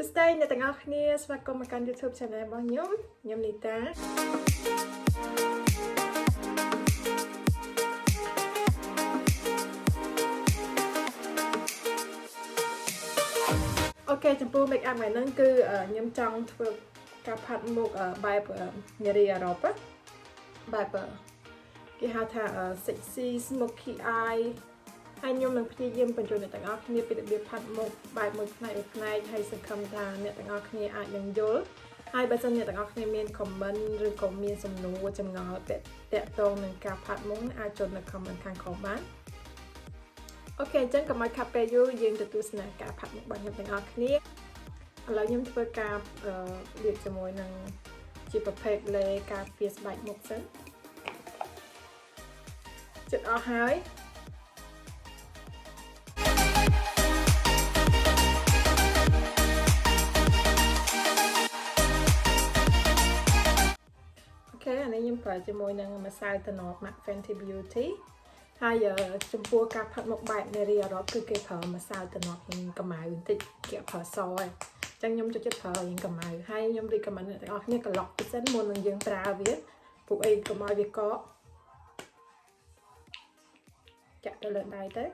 Stay អ្នកទាំងអស់គ្នាស្វាគមន៍មកកាន់ YouTube channel របស់ខ្ញុំនីតាអូខេចំពោះ make up ថ្ងៃហ្នឹងគឺខ្ញុំចង់ធ្វើការផាត់មុខបែបនារីអឺរ៉ុបបែបគេហៅថា sexy smoky eye ហើយខ្ញុំនឹងព្យាយាមបញ្ចូលអ្នកទាំងអស់គ្នាពីរបៀបផាត់មុខបែបមួយផ្នែកមួយផ្នែកហើយសង្ឃឹមថាអ្នកទាំងអស់គ្នាអាចនឹងយល់ហើយបើសិនអ្នកទាំងអស់គ្នាមាន comment ឬក៏មានសំណួរចម្ងល់តាក់ទងនឹងការផាត់មុខអាចចុះនៅ comment ខាងក្រោមបានអូខេអញ្ចឹងកុំឲ្យខាត់ពេលយូរយើងទៅទស្សនាការផាត់មុខរបស់ខ្ញុំទាំងអស់គ្នាឥឡូវខ្ញុំធ្វើការលាបជាមួយនឹងជាប្រភេទលេការពារស្បែកមុខសិនចិត្តអស់ហើយអានេះខ្ញុំប្រើជាមួយនឹងម្សៅតំណប់ MAC Fenty Beauty ហើយចំពោះការផាត់មុខបែបនារីអឺរ៉ុបគឺគេប្រើម្សៅតំណប់នឹងកម្ៅបន្តិចគេប្រើសហើយអញ្ចឹងខ្ញុំចូលចិត្តប្រើយ៉ាងកម្ៅហើយខ្ញុំ recommend អ្នកទាំងអស់គ្នាក្លុកពិសិនមុននឹងយើងប្រើវាពួកអីកុំឲ្យវាកកចាក់ទៅលើដៃទៅ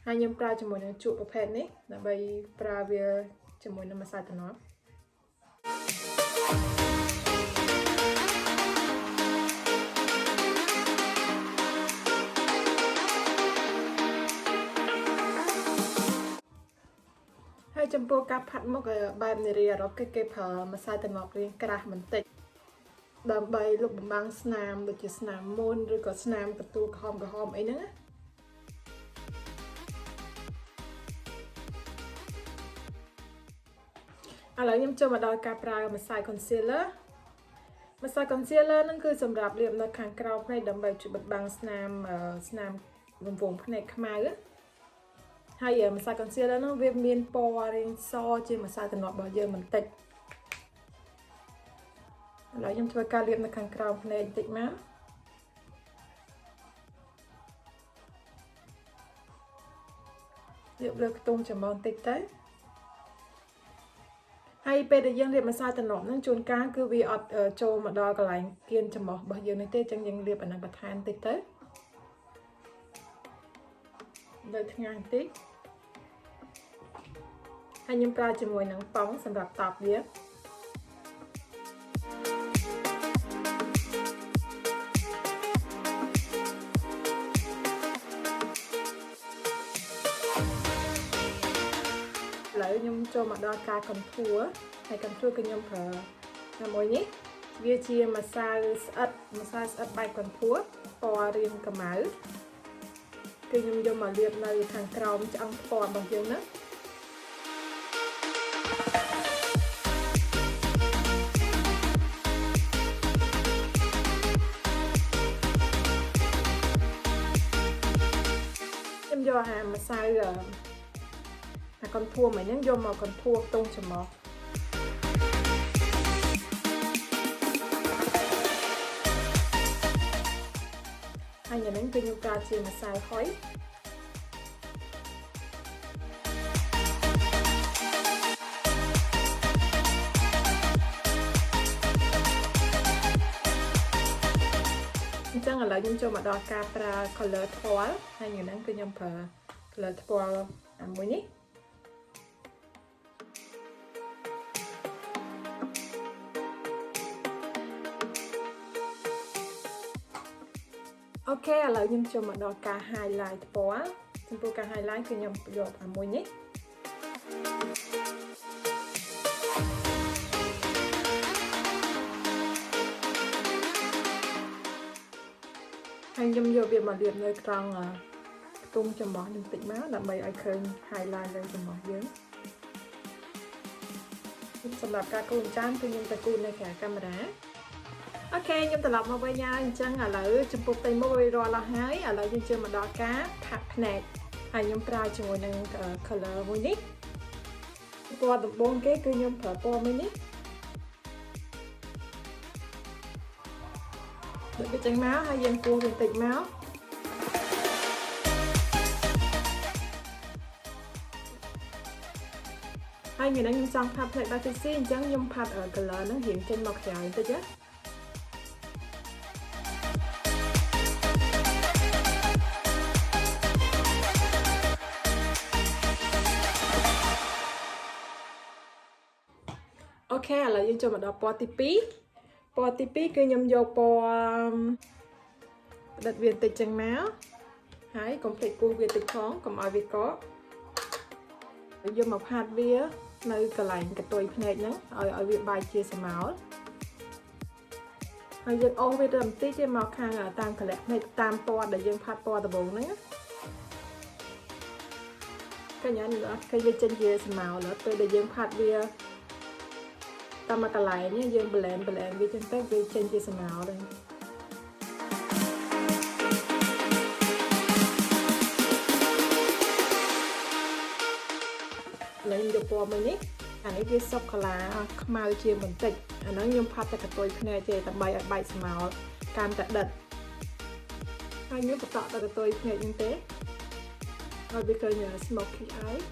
ហើយខ្ញុំប្រើជាមួយនឹងជក់ប្រភេទនេះដើម្បីប្រើវាជាមួយនឹងម្សៅតំណប់ហើយចំពោះការផាត់មុខបែបនារីអឺរ៉ុបគេប្រើម្សៅតំណប់រាងក្រាស់បន្តិចដើម្បីលុបបំបាំងស្នាមដូចជាស្នាមមុនឬក៏ស្នាមកន្ទួលក្រហមអីហ្នឹងឥឡូវខ្ញុំចូលមកដល់ការប្រើម្សៅ concealer ម្សៅ concealer ហ្នឹងគឺសម្រាប់លាបនៅខាងក្រៅភ្នែកដើម្បីជួយបិទបាំងស្នាមរង្វង់ភ្នែកខ្មៅហើយម្សៅ concealer ហ្នឹងវាមានពណ៌រាងសជាម្សៅតំណប់របស់យើងបន្តិចឥឡូវខ្ញុំធ្វើការលាបនៅខាងក្រោមភ្នែកបន្តិចមកលាបលើខ្ទង់ច្រមុះបន្តិចទៅហើយពេលដែលយើងលាបម្សៅតំណប់ហ្នឹងជួនកាលគឺវាអត់ចូលមកដល់កន្លែងគៀនច្រមុះរបស់យើងនេះទេអញ្ចឹងយើងលាបអាហ្នឹងបន្ថែមបន្តិចទៅលើថ្ងាសបន្តិចហើយខ្ញុំប្រើជាមួយនឹងប៉ង់សម្រាប់តបវាឥឡូវខ្ញុំចូលមកដល់ការ contour ហើយ contour គឺខ្ញុំប្រើជាមួយនេះវាជាម្សៅស្អិតបែប contour ពណ៌រាងកម្ៅគឺខ្ញុំយកមកលាបនៅខាងក្រោមឆ្អឹងពណ៌របស់យើងណាខ្ញុំយកអាម្សៅអាកន្ទួមួយហ្នឹងយកមកកន្ទួខ្ទង់ច្រមុះហើយយ៉ាងនេះគឺខ្ញុំប្រើជាម្សៅហុយអញ្ចឹងឥឡូវខ្ញុំចូលមកដល់ការប្រើ color ថ្ពាល់ហើយយ៉ាងហ្នឹងគឺខ្ញុំប្រើ color ថ្ពាល់មួយនេះអូខេឥឡូវខ្ញុំចូលមកដល់ការ highlight ថ្ពាល់ចំពោះការ highlight គឺខ្ញុំយកអាមួយនេះហើយខ្ញុំយកវាមកលាបនៅត្រង់ខ្ទង់ច្រមុះបន្តិចមកដើម្បីឲ្យឃើញ highlight លើច្រមុះយើងសម្រាប់ការគូនចានគឺខ្ញុំទៅគូននៅក្រៅកាមេរ៉ាអូខេខ្ញុំត្រឡប់មកវិញហើយអញ្ចឹងឥឡូវចំពោះផ្ទៃមុខវារាល់ហើយឥឡូវយើងចូលមកដល់ការផាត់ភ្នែកហើយខ្ញុំប្រើជាមួយនឹង color មួយនេះពណ៌ដំបូងគេគឺខ្ញុំប្រើពណ៌មួយនេះដូចវាចឹងមកហើយយើងគូសវាបន្តិចមក ហើយថ្ងៃនេះខ្ញុំចង់ផាត់ភ្នែកបែប sexy អញ្ចឹងខ្ញុំផាត់ color ហ្នឹងរៀងចេញមកក្រៅបន្តិចណាអូខេឥឡូវយើងចូលមកដល់ពណ៌ទី2ពណ៌ទី2គឺខ្ញុំយកពណ៌ផ្ដិតវាបន្តិចចឹងមកហើយកុំភ្លេចគូសវាតិចផងកុំឲ្យវាកកយកមកផាត់វានៅកន្លែងកតុយភ្នែកហ្នឹងឲ្យវាបែកជាស្រមោលហើយយើងអូសវាទៅបន្តិចទេមកខាងតាមកលៈភ្នែកតាមពណ៌ដែលយើងផាត់ពណ៌ដំបូងហ្នឹងកញ្ញានេះអត់ឃើញវាចេញជាស្រមោលដល់ពេលដែលយើងផាត់វាតាមកន្លែងនេះយើង blend វាចឹងទៅវាចេញជាស្រមោលដែរឡើងយកពណ៌មួយនេះអានេះវាសុបកាឡាខ្មៅជាបន្តិចអាហ្នឹងខ្ញុំផាត់តែកតុយភ្នែកទេដើម្បីឲ្យបែកស្មោលកាន់តែដិតហើយខ្ញុំបន្តតែកតុយភ្នែកហ្នឹងទេឲ្យវាឃើញ smoky eye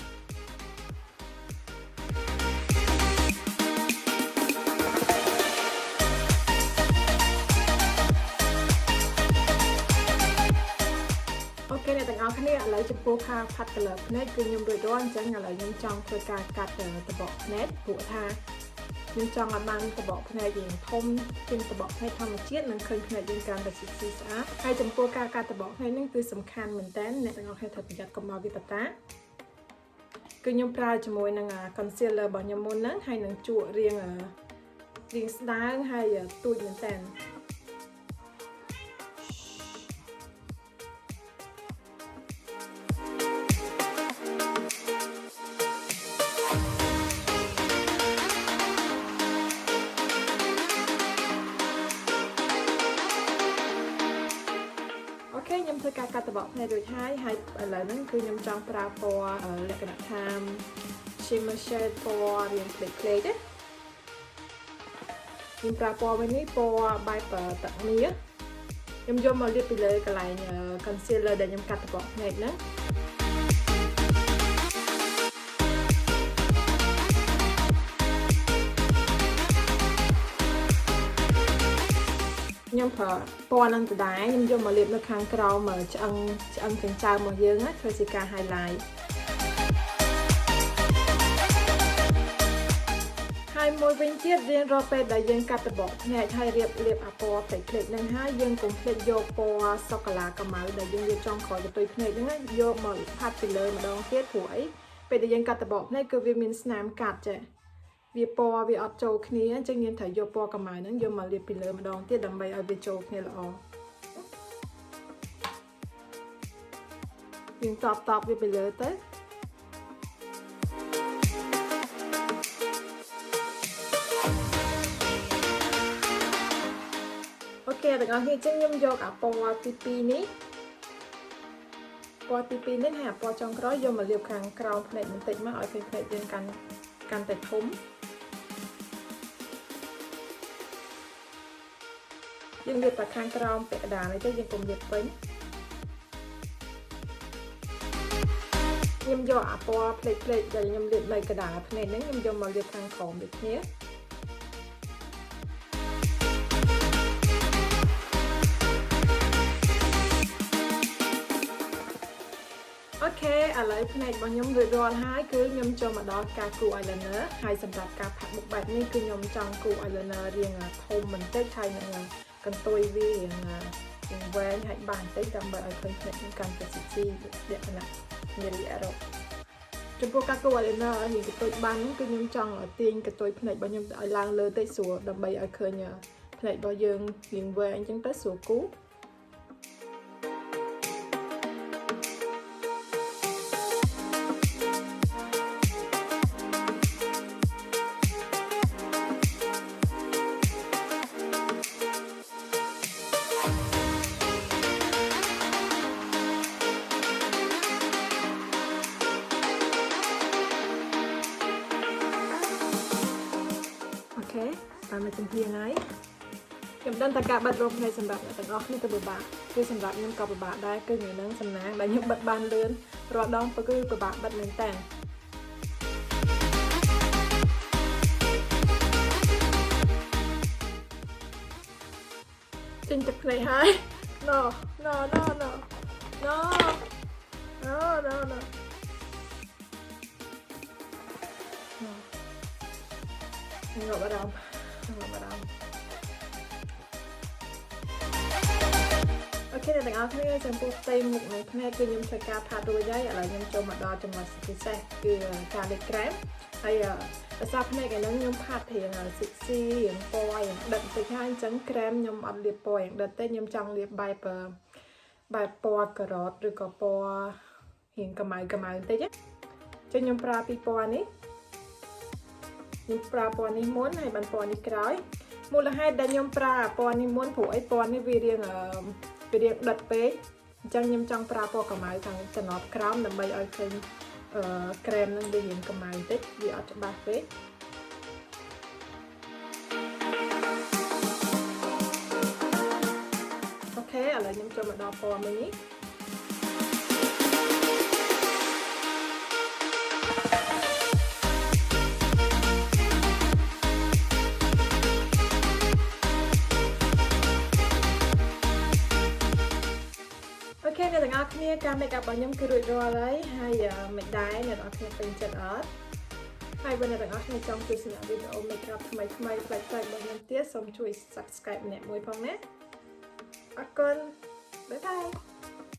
អូខេអ្នកទាំងអស់គ្នាឥឡូវចំពោះការផាត់ color ភ្នែកគឺខ្ញុំរួចរាល់អញ្ចឹងឥឡូវខ្ញុំចង់ធ្វើការកាត់តបកភ្នែកព្រោះថាខ្ញុំចង់ឲ្យបានតបកភ្នែកយើងធំជាងតបកភ្នែកធម្មជាតិនិងឃើញភ្នែកយើងកាន់តែ sexy ស្អាតហើយចំពោះការកាត់តបកភ្នែកនេះគឺសំខាន់មែនតើអ្នកទាំងអស់គ្នាត្រូវប្រយ័ត្នកុំឲ្យវាបតាគឺខ្ញុំប្រើជាមួយនឹង concealer របស់ខ្ញុំមុនហ្នឹងហើយនឹងជក់រាងស្ដើងហើយទូចមែនតើខ្ញុំធ្វើការកាត់តបកភ្នែករួចហើយឥឡូវហ្នឹងគឺខ្ញុំចង់ប្រើពណ៌លក្ខណៈថា shimmer shade ពណ៌រាងផ្លេកៗទេខ្ញុំប្រើពណ៌មួយនេះពណ៌បែបទឹកមាសខ្ញុំយកមកលាបពីលើកន្លែង concealer ដែលខ្ញុំកាត់តបកភ្នែកហ្នឹងខ្ញុំប្រើពណ៌នឹងដដែលខ្ញុំយកមកលាបនៅខាងក្រោមឆ្អឹងចិញ្ចើមរបស់យើងណាធ្វើជាការ highlight ហើយមួយវិញទៀតរៀងរាល់ពេលដែលយើងកាត់តបកភ្នែកហើយលាបអាពណ៌ផ្លេកៗហ្នឹងហើយយើងកុំភ្លេចយកពណ៌សូកូឡាកាម៉ៅដែលយើងលាបចុងក្រោយកតុយភ្នែកហ្នឹងយកមកផាត់ពីលើម្ដងទៀតព្រោះអីពេលដែលយើងកាត់តបកភ្នែកគឺវាមានស្នាមកាត់ចេះវាពណ៌វាអត់ចូលគ្នាអញ្ចឹងយើងត្រូវយកពណ៌កម្ៅហ្នឹងយកមកលាបពីលើម្ដងទៀតដើម្បីឲ្យវាចូលគ្នាល្អយើងតបវាពីលើទៅអូខេទាំងអស់គ្នាអញ្ចឹងខ្ញុំយកអាពណ៌ទី2នេះពណ៌ទី2នេះហើយអាពណ៌ចុងក្រោយយកមកលាបខាងក្រោមភ្នែកបន្តិចមកឲ្យភ្នែកយើងកាន់តែធំយើងលាបតែខាងក្រោមពាក់កណ្ដាលនេះទៅយើងកុំលាបពេញខ្ញុំយកអាពណ៌ផ្លេកៗដែលខ្ញុំលាបនៅកណ្ដាលភ្នែកហ្នឹងខ្ញុំយកមកលាបខាងក្រោមដូចគ្នាអូខេឥឡូវភ្នែករបស់ខ្ញុំរួចរាល់ហើយគឺខ្ញុំចូលមកដល់ការគូ eyeliner ហើយសម្រាប់ការផាត់មុខបែបនេះគឺខ្ញុំចង់គូ eyeliner រាងធំបន្តិចហើយនឹងកន្ទុយវារាងវែងហើយបាសបន្តិចដើម្បីឲ្យឃើញភ្នែកខ្ញុំកាន់តែ sexy លក្ខណៈនារីអឺរ៉ុបចំពោះការគូ eyeliner នេះកន្ទុយបានគឺខ្ញុំចង់ទាញកន្ទុយភ្នែករបស់ខ្ញុំឲ្យឡើងលើតិចស្រួលដើម្បីឲ្យឃើញភ្នែករបស់យើងរាងវែងអញ្ចឹងទៅស្រួលគូតាមមកជំហៀងហើយខ្ញុំដឹងថាការបិទរោមភ្នែកសម្រាប់អ្នកទាំងអស់គ្នាទៅពិបាកគឺសម្រាប់ខ្ញុំក៏ពិបាកដែរគឺថ្ងៃហ្នឹងសំណាងដែលខ្ញុំបិទបានលឿនរាល់ដងគឺពិបាកបិទមែនតើ ចេញទឹកភ្នែកហើយ no no no no no no no no ងាប់អារម្មណ៍អូខេអ្នកទាំងអស់គ្នាចំពោះផ្ទៃមុខនៃភ្នែកគឺខ្ញុំធ្វើការផាត់រួចហើយឥឡូវខ្ញុំចូលមកដល់ចំណុចពិសេសគឺការលាបក្រែមហើយដោយសារភ្នែកឥឡូវខ្ញុំផាត់រៀងសិចស៊ីរៀងពណ៌រៀងដិតតិចហើយអញ្ចឹងក្រែមខ្ញុំអត់លាបពណ៌រៀងដិតទេខ្ញុំចង់លាបបែបពណ៌ការ៉ុតឬក៏ពណ៌រៀងកម្ៅបន្តិចចុះខ្ញុំប្រើពីពណ៌នេះខ្ញុំប្រើពណ៌នេះមុនហើយបានពណ៌នេះក្រោយមូលហេតុដែលខ្ញុំប្រើពណ៌នេះមុនព្រោះអីពណ៌នេះវារៀងដិតពេកអញ្ចឹងខ្ញុំចង់ប្រើពណ៌កម្ៅខាងចំណប់ក្រោមដើម្បីឲ្យឃើញក្រែមនឹងវារៀងកម្ៅបន្តិចវាអត់ច្បាស់ពេកអូខេឥឡូវខ្ញុំចូលមកដល់ពណ៌មួយនេះអ្នកទាំងអស់គ្នាការ make up របស់ខ្ញុំគឺរួចរាល់ហើយមិនដែរអ្នកទាំងអស់គ្នាពេញចិត្តអត់ហើយបើអ្នកទាំងអស់គ្នាចង់ទស្សនាវីដេអូ make up ថ្មីៗប្លែកៗរបស់ខ្ញុំទៀតសូមជួយ subscribe ម្នាក់មួយផងណាអរគុណបាយបាយ